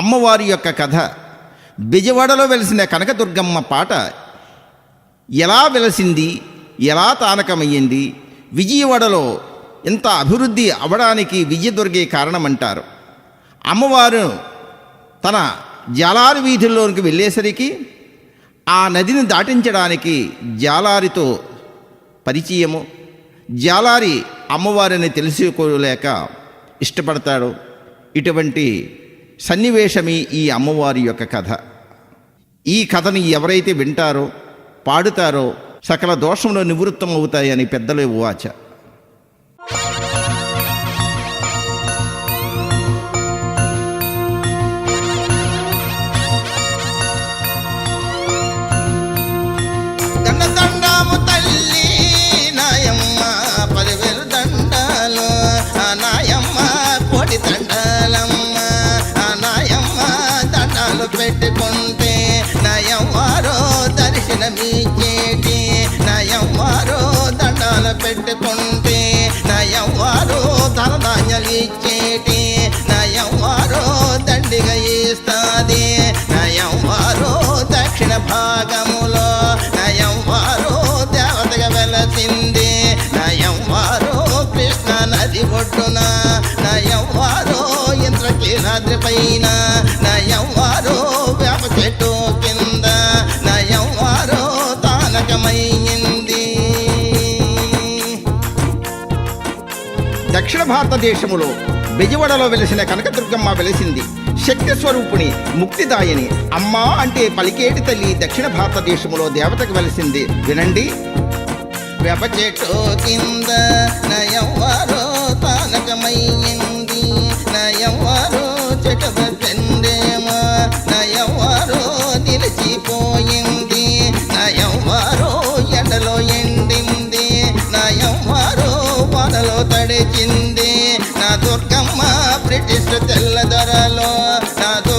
అమ్మవారి యొక్క కథ, బెజవాడలో వెలిసిన కనకదుర్గమ్మ పాట ఎలా వెలసింది, ఎలా తానకమయ్యింది, విజయవాడలో ఇంత అభివృద్ధి అవ్వడానికి విజయదుర్గే కారణమంటారు. అమ్మవారు తన జాలారి వీధుల్లోనికి వెళ్ళేసరికి ఆ నదిని దాటించడానికి జాలారితో పరిచయము, జాలారి అమ్మవారిని తెలుసుకోలేక ఇష్టపడతాడు. ఇటువంటి సన్నివేశమే ఈ అమ్మవారి యొక్క కథ. ఈ కథని ఎవరైతే వింటారో, పాడుతారో సకల దోషంలో నివృత్తం అవుతాయని పెద్దలు వాచ. దండము తల్లి నాయమ్మ, 10,000 దండాలు నాయమ్మ, కోటి దండాలమ్మ నాయమ్మ. దండాలు పెట్టుకుంటే నయమ్మారో దర్శనమిచ్చేటి, నయమ్మారో దండాలు పెట్టుకుంటే నయమ్మారో ధనధాన్యాలు ఇచ్చేటి, నయమ్మారో దండిగా ఇస్తాది, నయమ్మారో దక్షిణ భాగములో నయమ్మారో దేవతగా వెలసింది, నయమ్మారో కృష్ణ నది ఒడ్డున, నయమ్మారో ఇంద్రకీలాద్రి పైన, నయమ్మారో వేప చెట్టు కింద, నయమ్మారో తానకమైంది. దక్షిణ భారతదేశములో బెజవాడలో వెలిసిన కనకదుర్గమ్మ వెలిసింది. శక్తి స్వరూపిణి, ముక్తిదాయని. అమ్మా అంటే పలికేటి తల్లి దక్షిణ భారతదేశములో దేవతకు వెలిసింది. వినండి. వేప చెట్టు కింద నయమ్మారో తానకమైంది, నయమ్మారో చెట్టు పెట్టేమో నయమ్మారో నిలిచిపోయింది, నయమ్మారో ఎండలో ఎండింది, నయమ్మారో వానలో తడిచింది,